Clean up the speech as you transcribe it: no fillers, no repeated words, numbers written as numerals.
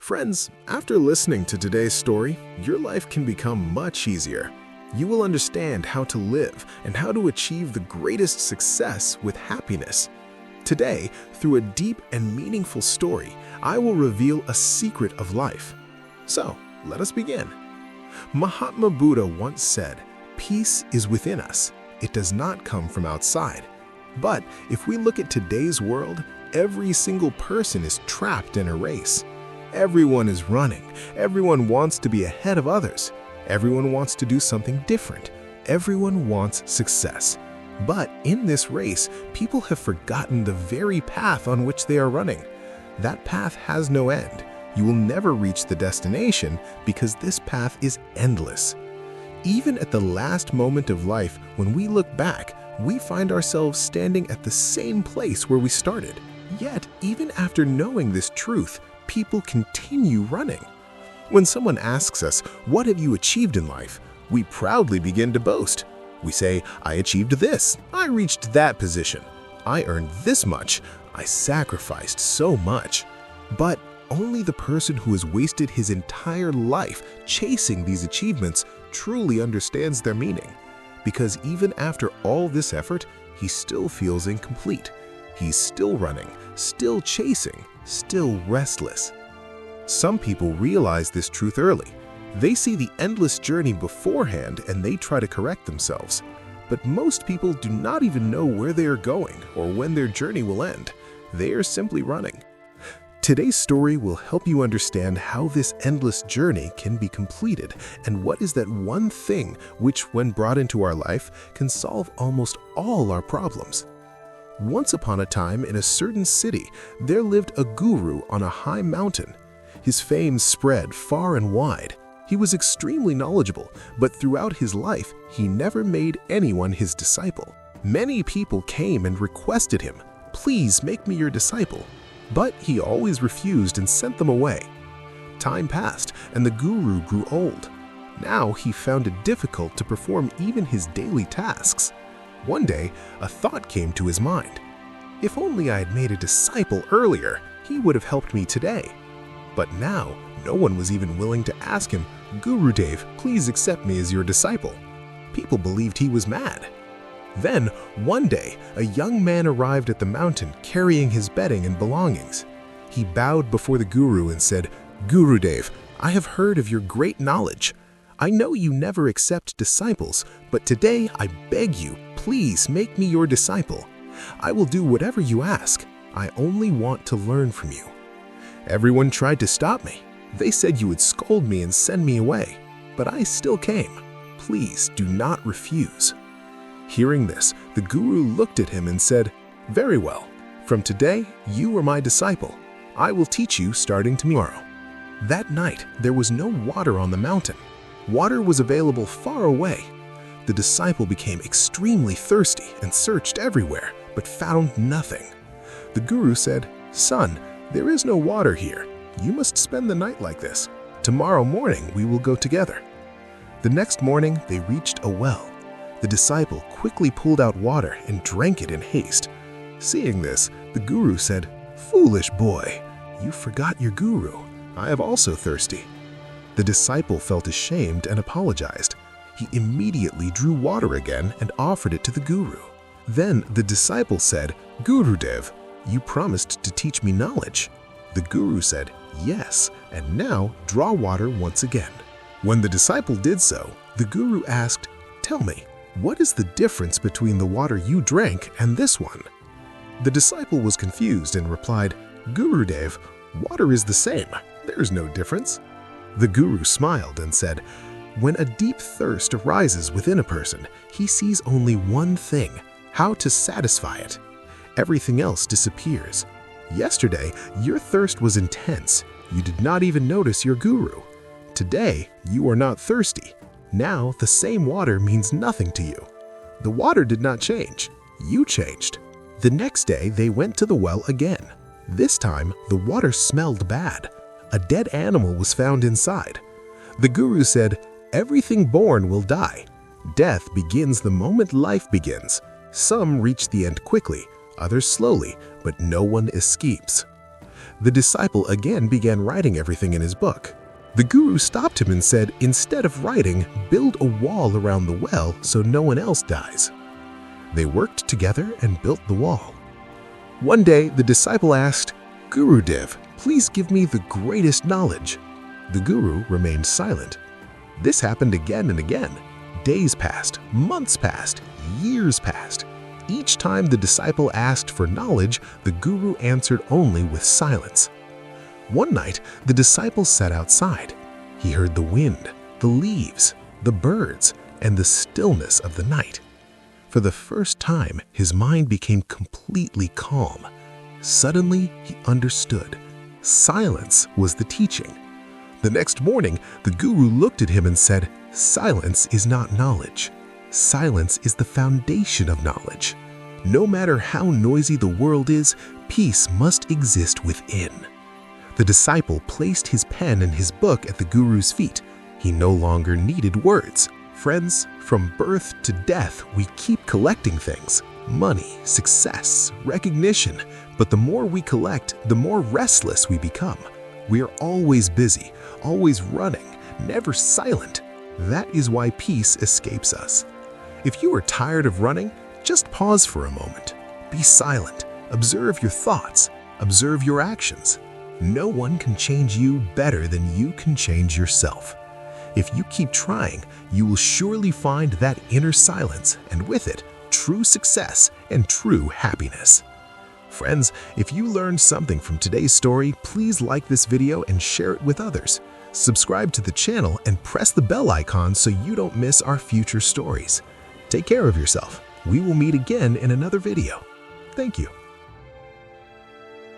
Friends, after listening to today's story, your life can become much easier. You will understand how to live and how to achieve the greatest success with happiness. Today, through a deep and meaningful story, I will reveal a secret of life. So, let us begin. Mahatma Buddha once said, "Peace is within us. It does not come from outside." But if we look at today's world, every single person is trapped in a race. Everyone is running. Everyone wants to be ahead of others. Everyone wants to do something different. Everyone wants success. But in this race, people have forgotten the very path on which they are running. That path has no end. You will never reach the destination because this path is endless. Even at the last moment of life, when we look back, we find ourselves standing at the same place where we started. Yet, even after knowing this truth, people continue running. When someone asks us, "What have you achieved in life?" we proudly begin to boast. We say, "I achieved this. I reached that position. I earned this much. I sacrificed so much." But only the person who has wasted his entire life chasing these achievements truly understands their meaning. Because even after all this effort, he still feels incomplete. He's still running, still chasing, still restless. Some people realize this truth early. They see the endless journey beforehand and they try to correct themselves. But most people do not even know where they are going or when their journey will end. They are simply running. Today's story will help you understand how this endless journey can be completed and what is that one thing which, when brought into our life, can solve almost all our problems. Once upon a time, in a certain city, there lived a guru on a high mountain. His fame spread far and wide. He was extremely knowledgeable, but throughout his life, he never made anyone his disciple. Many people came and requested him, "Please make me your disciple." But he always refused and sent them away. Time passed, and the guru grew old. Now he found it difficult to perform even his daily tasks. One day, a thought came to his mind. If only I had made a disciple earlier, he would have helped me today. But now, no one was even willing to ask him, "Gurudev, please accept me as your disciple." People believed he was mad. Then, one day, a young man arrived at the mountain carrying his bedding and belongings. He bowed before the guru and said, "Gurudev, I have heard of your great knowledge. I know you never accept disciples, but today I beg you, please make me your disciple. I will do whatever you ask. I only want to learn from you." Everyone tried to stop me. They said you would scold me and send me away, but I still came. Please do not refuse. Hearing this, the guru looked at him and said, "Very well. From today, you are my disciple. I will teach you starting tomorrow." That night, there was no water on the mountain. Water was available far away. The disciple became extremely thirsty and searched everywhere, but found nothing. The guru said, "Son, there is no water here. You must spend the night like this. Tomorrow morning we will go together." The next morning they reached a well. The disciple quickly pulled out water and drank it in haste. Seeing this, the guru said, "Foolish boy, you forgot your guru. I am also thirsty." The disciple felt ashamed and apologized. He immediately drew water again and offered it to the guru. Then the disciple said, "Gurudev, you promised to teach me knowledge." The guru said, "Yes, and now draw water once again." When the disciple did so, the guru asked, "Tell me, what is the difference between the water you drank and this one?" The disciple was confused and replied, "Gurudev, water is the same. There is no difference." The guru smiled and said, "When a deep thirst arises within a person, he sees only one thing: how to satisfy it. Everything else disappears. Yesterday, your thirst was intense. You did not even notice your guru. Today, you are not thirsty. Now, the same water means nothing to you. The water did not change. You changed." The next day, they went to the well again. This time, the water smelled bad. A dead animal was found inside. The guru said, "Everything born will die. Death begins the moment life begins. Some reach the end quickly, others slowly, but no one escapes." the disciple again began writing everything in his book. The guru stopped him and said, "Instead of writing, build a wall around the well so no one else dies." They worked together and built the wall. One day, the disciple asked, "Gurudev, please give me the greatest knowledge." The guru remained silent. This happened again and again. Days passed, months passed, years passed. Each time the disciple asked for knowledge, the guru answered only with silence. One night, the disciple sat outside. He heard the wind, the leaves, the birds, and the stillness of the night. For the first time, his mind became completely calm. Suddenly, he understood. Silence was the teaching. The next morning, the guru looked at him and said, "Silence is not knowledge. Silence is the foundation of knowledge. No matter how noisy the world is, peace must exist within." The disciple placed his pen and his book at the guru's feet. He no longer needed words. Friends, from birth to death, we keep collecting things: money, success, recognition. But the more we collect, the more restless we become. We are always busy, always running, never silent. That is why peace escapes us. If you are tired of running, just pause for a moment. Be silent. Observe your thoughts. Observe your actions. No one can change you better than you can change yourself. If you keep trying, you will surely find that inner silence, and with it, true success and true happiness. Friends, if you learned something from today's story, please like this video and share it with others. Subscribe to the channel and press the bell icon so you don't miss our future stories. Take care of yourself. We will meet again in another video. Thank you.